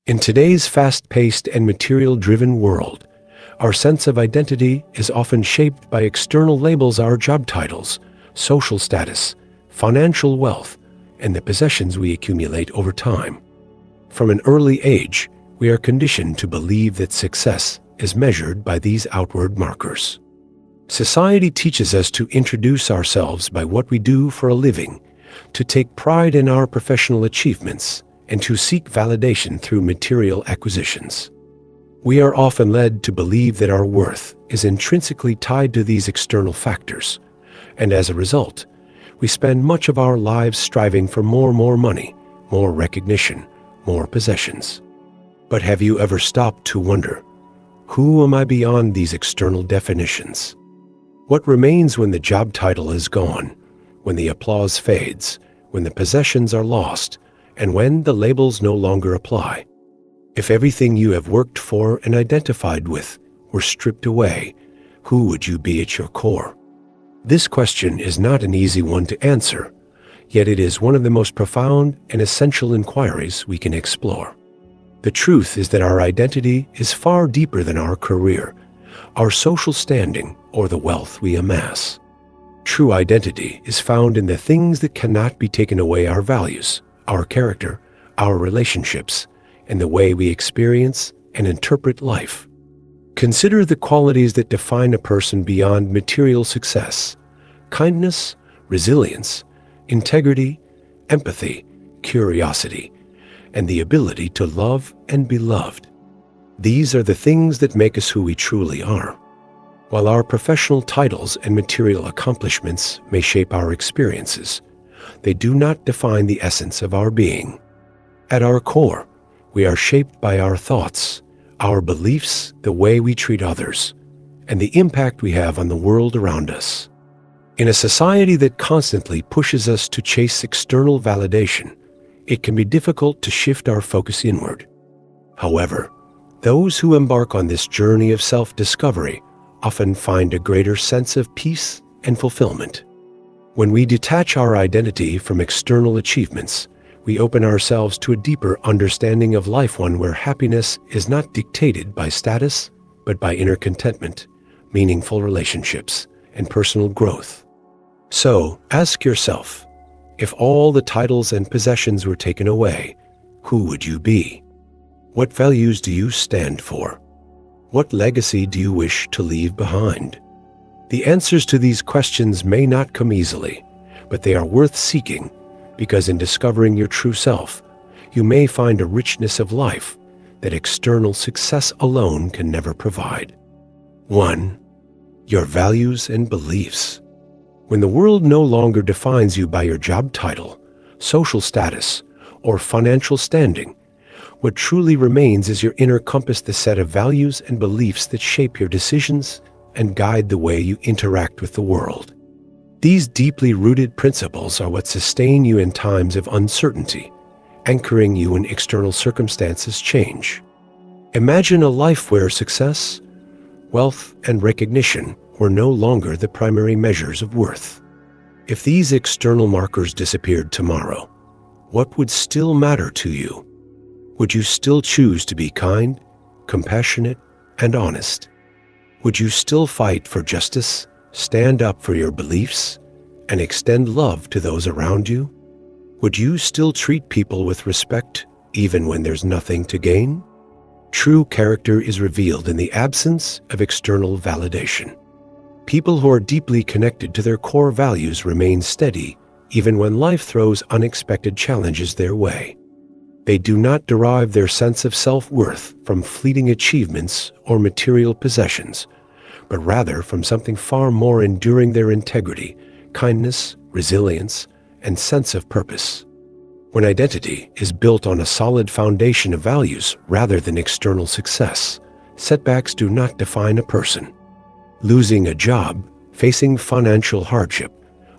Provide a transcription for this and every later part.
In today's fast-paced and material-driven world, our sense of identity is often shaped by external labels, our job titles, social status, financial wealth, and the possessions we accumulate over time. From an early age, we are conditioned to believe that success is measured by these outward markers. Society teaches us to introduce ourselves by what we do for a living, to take pride in our professional achievements, and to seek validation through material acquisitions. We are often led to believe that our worth is intrinsically tied to these external factors, and as a result, we spend much of our lives striving for more money, more recognition, more possessions. But have you ever stopped to wonder, who am I beyond these external definitions? What remains when the job title is gone, when the applause fades, when the possessions are lost, and when the labels no longer apply? If everything you have worked for and identified with were stripped away, who would you be at your core? This question is not an easy one to answer, yet it is one of the most profound and essential inquiries we can explore. The truth is that our identity is far deeper than our career, our social standing, or the wealth we amass. True identity is found in the things that cannot be taken away: our values, our character, our relationships, and the way we experience and interpret life. Consider the qualities that define a person beyond material success: kindness, resilience, integrity, empathy, curiosity, and the ability to love and be loved. These are the things that make us who we truly are. While our professional titles and material accomplishments may shape our experiences, they do not define the essence of our being. At our core, we are shaped by our thoughts, our beliefs, the way we treat others, and the impact we have on the world around us. In a society that constantly pushes us to chase external validation, it can be difficult to shift our focus inward. However, those who embark on this journey of self-discovery often find a greater sense of peace and fulfillment. When we detach our identity from external achievements, we open ourselves to a deeper understanding of life, one where happiness is not dictated by status, but by inner contentment, meaningful relationships, and personal growth. So, ask yourself, if all the titles and possessions were taken away, who would you be? What values do you stand for? What legacy do you wish to leave behind? The answers to these questions may not come easily, but they are worth seeking, because in discovering your true self, you may find a richness of life that external success alone can never provide. 1. Your values and beliefs. When the world no longer defines you by your job title, social status, or financial standing, what truly remains is your inner compass, the set of values and beliefs that shape your decisions and guide the way you interact with the world. These deeply rooted principles are what sustain you in times of uncertainty, anchoring you when external circumstances change. Imagine a life where success, wealth, and recognition were no longer the primary measures of worth. If these external markers disappeared tomorrow, what would still matter to you? Would you still choose to be kind, compassionate, and honest? Would you still fight for justice, stand up for your beliefs, and extend love to those around you? Would you still treat people with respect, even when there's nothing to gain? True character is revealed in the absence of external validation. People who are deeply connected to their core values remain steady, even when life throws unexpected challenges their way. They do not derive their sense of self-worth from fleeting achievements or material possessions, but rather from something far more enduring: their integrity, kindness, resilience, and sense of purpose. When identity is built on a solid foundation of values rather than external success, setbacks do not define a person. Losing a job, facing financial hardship,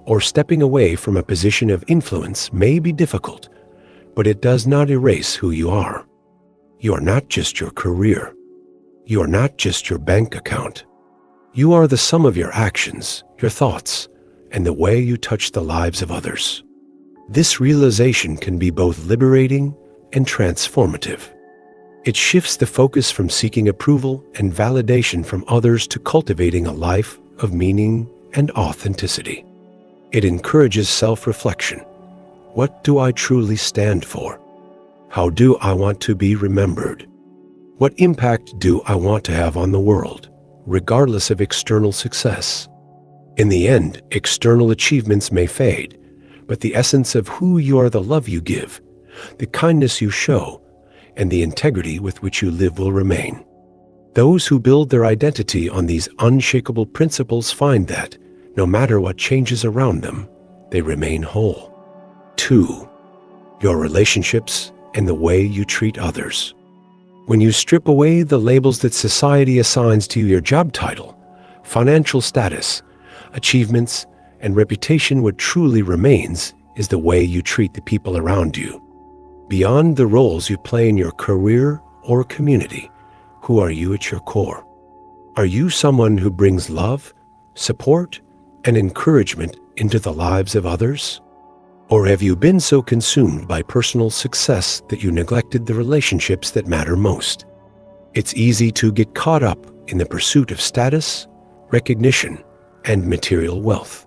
or stepping away from a position of influence may be difficult, but it does not erase who you are. You are not just your career. You are not just your bank account. You are the sum of your actions, your thoughts, and the way you touch the lives of others. This realization can be both liberating and transformative. It shifts the focus from seeking approval and validation from others to cultivating a life of meaning and authenticity. It encourages self-reflection. What do I truly stand for? How do I want to be remembered? What impact do I want to have on the world, regardless of external success? In the end, external achievements may fade, but the essence of who you are, the love you give, the kindness you show, and the integrity with which you live will remain. Those who build their identity on these unshakable principles find that, no matter what changes around them, they remain whole. 2. Your relationships and the way you treat others. When you strip away the labels that society assigns to your job title, financial status, achievements, and reputation, what truly remains is the way you treat the people around you. Beyond the roles you play in your career or community, who are you at your core? Are you someone who brings love, support, and encouragement into the lives of others? Or have you been so consumed by personal success that you neglected the relationships that matter most? It's easy to get caught up in the pursuit of status, recognition, and material wealth.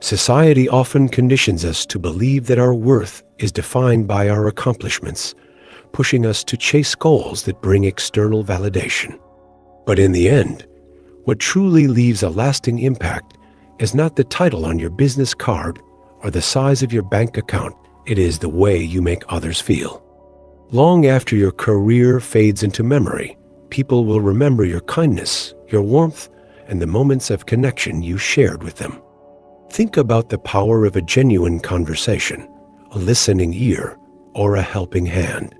Society often conditions us to believe that our worth is defined by our accomplishments, pushing us to chase goals that bring external validation. But in the end, what truly leaves a lasting impact is not the title on your business card or the size of your bank account. It is the way you make others feel. Long after your career fades into memory, people will remember your kindness, your warmth, and the moments of connection you shared with them. Think about the power of a genuine conversation, a listening ear, or a helping hand.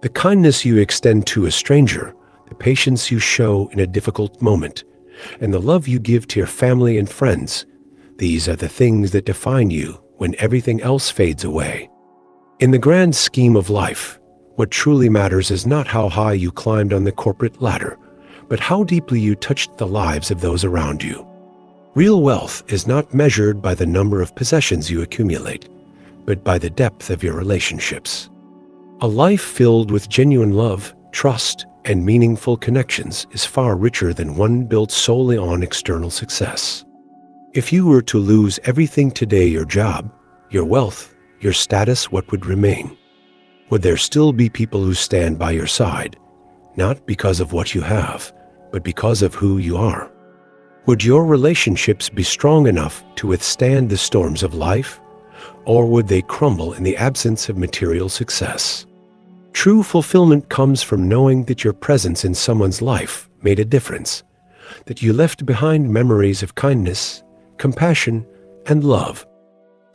The kindness you extend to a stranger, the patience you show in a difficult moment, and the love you give to your family and friends, these are the things that define you when everything else fades away. In the grand scheme of life, what truly matters is not how high you climbed on the corporate ladder, but how deeply you touched the lives of those around you. Real wealth is not measured by the number of possessions you accumulate, but by the depth of your relationships. A life filled with genuine love, trust, and meaningful connections is far richer than one built solely on external success. If you were to lose everything today, your job, your wealth, your status, what would remain? Would there still be people who stand by your side, not because of what you have, but because of who you are? Would your relationships be strong enough to withstand the storms of life, or would they crumble in the absence of material success? True fulfillment comes from knowing that your presence in someone's life made a difference, that you left behind memories of kindness, compassion, and love.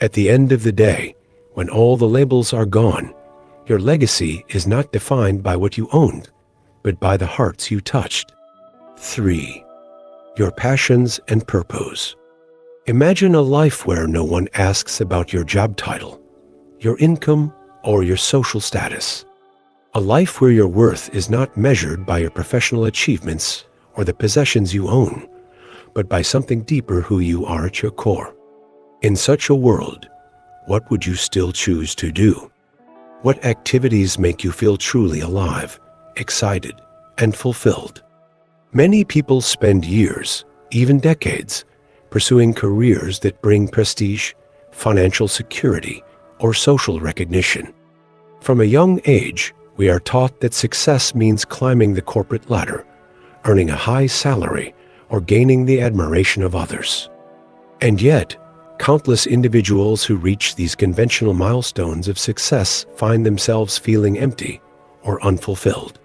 At the end of the day, when all the labels are gone, your legacy is not defined by what you owned, but by the hearts you touched. 3. Your passions and purpose. Imagine a life where no one asks about your job title, your income, or your social status. A life where your worth is not measured by your professional achievements or the possessions you own, but by something deeper, who you are at your core. In such a world, what would you still choose to do? What activities make you feel truly alive, excited, and fulfilled? Many people spend years, even decades, pursuing careers that bring prestige, financial security, or social recognition. From a young age, we are taught that success means climbing the corporate ladder, earning a high salary, or gaining the admiration of others. And yet, countless individuals who reach these conventional milestones of success find themselves feeling empty or unfulfilled.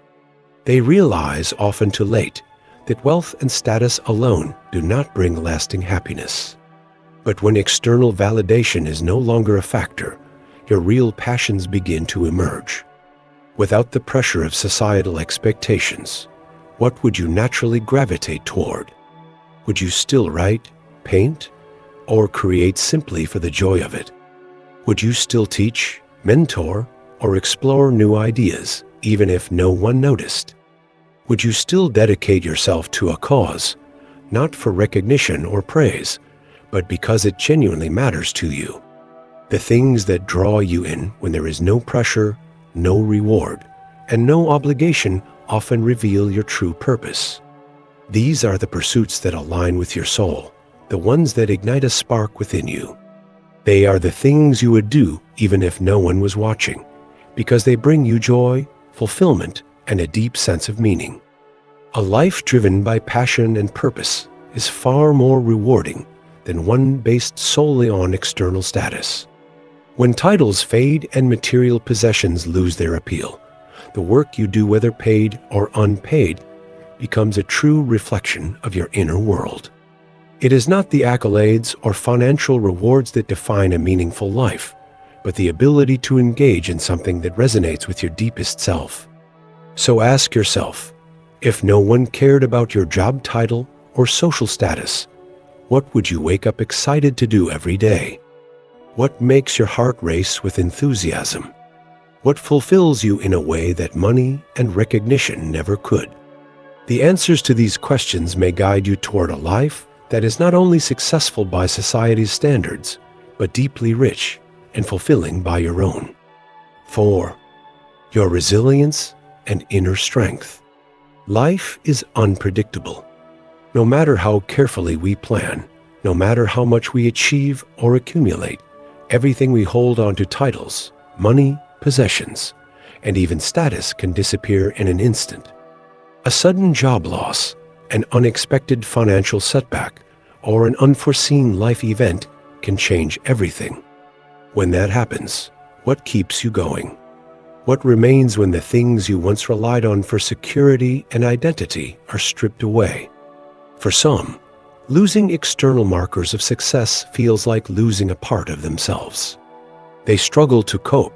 They realize, often too late, that wealth and status alone do not bring lasting happiness. But when external validation is no longer a factor, your real passions begin to emerge. Without the pressure of societal expectations, what would you naturally gravitate toward? Would you still write, paint, or create simply for the joy of it? Would you still teach, mentor, or explore new ideas, even if no one noticed? Would you still dedicate yourself to a cause, not for recognition or praise, but because it genuinely matters to you? The things that draw you in when there is no pressure, no reward, and no obligation often reveal your true purpose. These are the pursuits that align with your soul, the ones that ignite a spark within you. They are the things you would do even if no one was watching, because they bring you joy, fulfillment, and a deep sense of meaning. A life driven by passion and purpose is far more rewarding than one based solely on external status. When titles fade and material possessions lose their appeal, the work you do, whether paid or unpaid, becomes a true reflection of your inner world. It is not the accolades or financial rewards that define a meaningful life, but the ability to engage in something that resonates with your deepest self. So ask yourself, if no one cared about your job title or social status, what would you wake up excited to do every day? What makes your heart race with enthusiasm? What fulfills you in a way that money and recognition never could? The answers to these questions may guide you toward a life that is not only successful by society's standards, but deeply rich and fulfilling by your own. 4. Your resilience and inner strength. Life is unpredictable. No matter how carefully we plan, no matter how much we achieve or accumulate, everything we hold on to, titles, money, possessions, and even status, can disappear in an instant. A sudden job loss, an unexpected financial setback, or an unforeseen life event can change everything. When that happens, what keeps you going? What remains when the things you once relied on for security and identity are stripped away? For some, losing external markers of success feels like losing a part of themselves. They struggle to cope,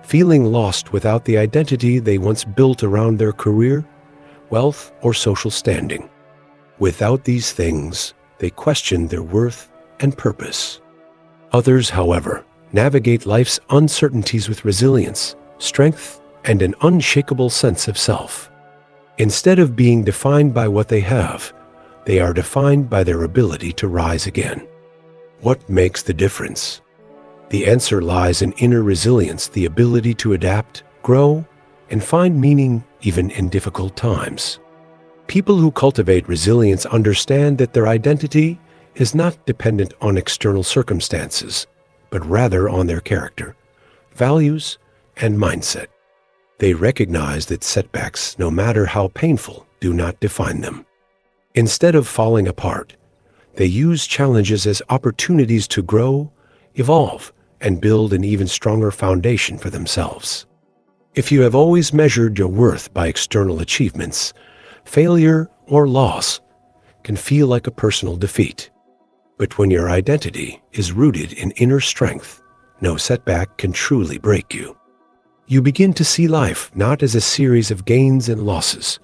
feeling lost without the identity they once built around their career, wealth, or social standing. Without these things, they question their worth and purpose. Others, however, navigate life's uncertainties with resilience, strength, and an unshakable sense of self. Instead of being defined by what they have, they are defined by their ability to rise again. What makes the difference? The answer lies in inner resilience, the ability to adapt, grow, and find meaning even in difficult times. People who cultivate resilience understand that their identity is not dependent on external circumstances, but rather on their character, values, and mindset. They recognize that setbacks, no matter how painful, do not define them. Instead of falling apart, they use challenges as opportunities to grow, evolve, and build an even stronger foundation for themselves. If you have always measured your worth by external achievements, failure or loss can feel like a personal defeat. But when your identity is rooted in inner strength, no setback can truly break you. You begin to see life not as a series of gains and losses,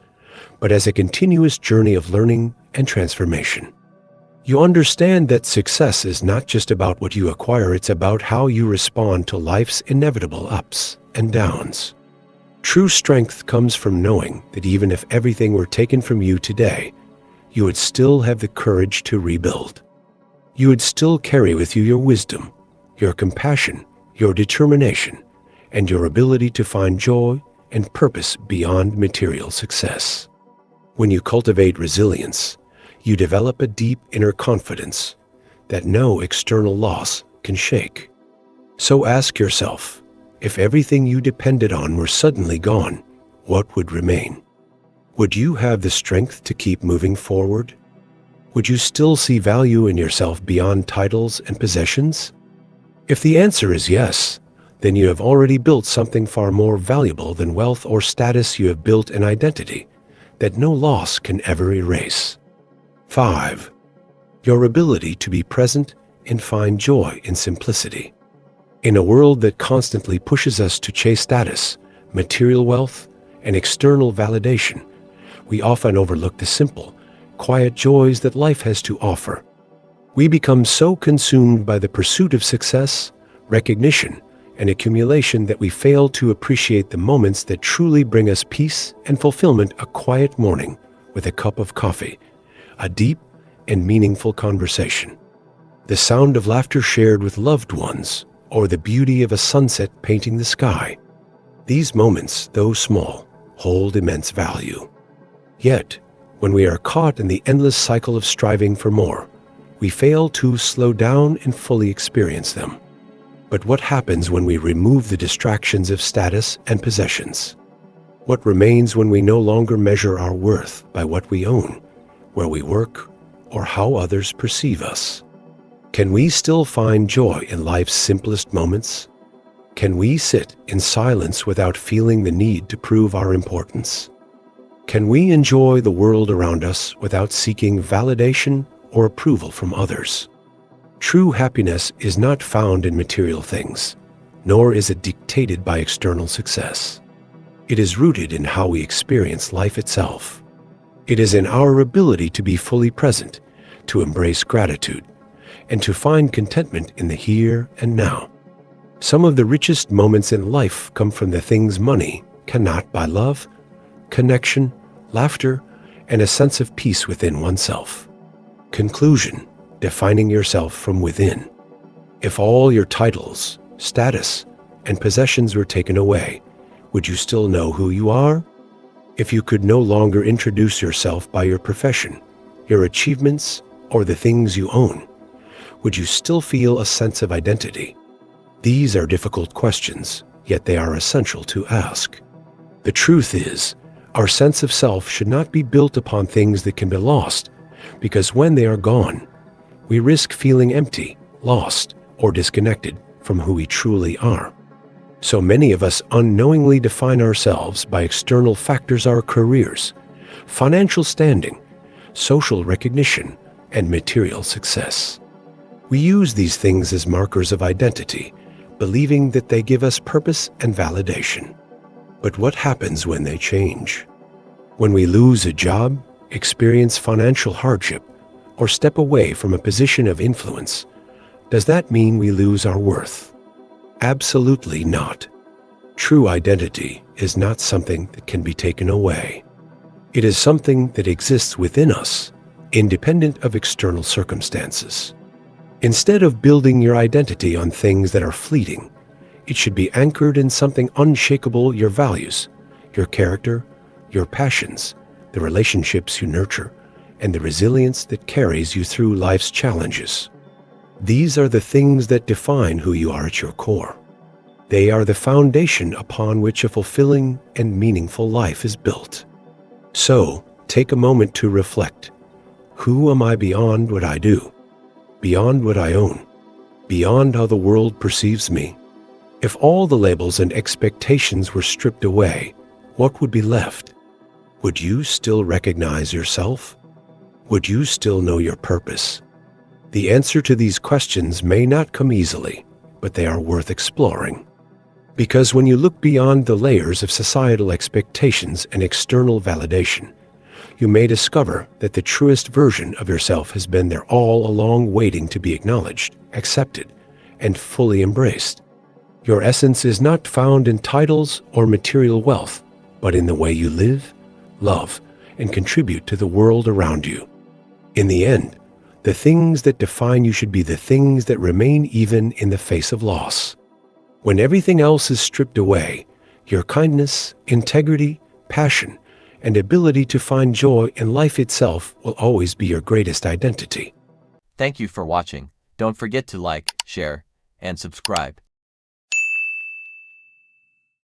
but as a continuous journey of learning and transformation. You understand that success is not just about what you acquire, it's about how you respond to life's inevitable ups and downs. True strength comes from knowing that even if everything were taken from you today, you would still have the courage to rebuild. You would still carry with you your wisdom, your compassion, your determination, and your ability to find joy and purpose beyond material success. When you cultivate resilience, you develop a deep inner confidence that no external loss can shake. So ask yourself, if everything you depended on were suddenly gone, what would remain? Would you have the strength to keep moving forward? Would you still see value in yourself beyond titles and possessions? If the answer is yes, then you have already built something far more valuable than wealth or status. You have built an identity that no loss can ever erase. 5. Your ability to be present and find joy in simplicity. In a world that constantly pushes us to chase status, material wealth, and external validation, we often overlook the simple, quiet joys that life has to offer. We become so consumed by the pursuit of success, recognition, and accumulation that we fail to appreciate the moments that truly bring us peace and fulfillment. A quiet morning with a cup of coffee, a deep and meaningful conversation, the sound of laughter shared with loved ones, or the beauty of a sunset painting the sky. These moments, though small, hold immense value. Yet, when we are caught in the endless cycle of striving for more, we fail to slow down and fully experience them. But what happens when we remove the distractions of status and possessions? What remains when we no longer measure our worth by what we own, where we work, or how others perceive us? Can we still find joy in life's simplest moments? Can we sit in silence without feeling the need to prove our importance? Can we enjoy the world around us without seeking validation or approval from others? True happiness is not found in material things, nor is it dictated by external success. It is rooted in how we experience life itself. It is in our ability to be fully present, to embrace gratitude, and to find contentment in the here and now. Some of the richest moments in life come from the things money cannot buy: love, connection, laughter, and a sense of peace within oneself. Conclusion: defining yourself from within. If all your titles, status, and possessions were taken away, would you still know who you are? If you could no longer introduce yourself by your profession, your achievements, or the things you own, would you still feel a sense of identity? These are difficult questions, yet they are essential to ask. The truth is, our sense of self should not be built upon things that can be lost, because when they are gone, we risk feeling empty, lost, or disconnected from who we truly are. So many of us unknowingly define ourselves by external factors: our careers, financial standing, social recognition, and material success. We use these things as markers of identity, believing that they give us purpose and validation. But what happens when they change? When we lose a job, experience financial hardship, or step away from a position of influence, does that mean we lose our worth? Absolutely not. True identity is not something that can be taken away. It is something that exists within us, independent of external circumstances. Instead of building your identity on things that are fleeting, it should be anchored in something unshakable: your values, your character, your passions, the relationships you nurture, and the resilience that carries you through life's challenges. These are the things that define who you are at your core. They are the foundation upon which a fulfilling and meaningful life is built. So, take a moment to reflect. Who am I beyond what I do? Beyond what I own? Beyond how the world perceives me? If all the labels and expectations were stripped away, what would be left? Would you still recognize yourself? Would you still know your purpose? The answer to these questions may not come easily, but they are worth exploring. Because when you look beyond the layers of societal expectations and external validation, you may discover that the truest version of yourself has been there all along, waiting to be acknowledged, accepted, and fully embraced. Your essence is not found in titles or material wealth, but in the way you live, love, and contribute to the world around you. In the end, the things that define you should be the things that remain even in the face of loss. When everything else is stripped away, your kindness, integrity, passion, and ability to find joy in life itself will always be your greatest identity. Thank you for watching. Don't forget to like, share, and subscribe.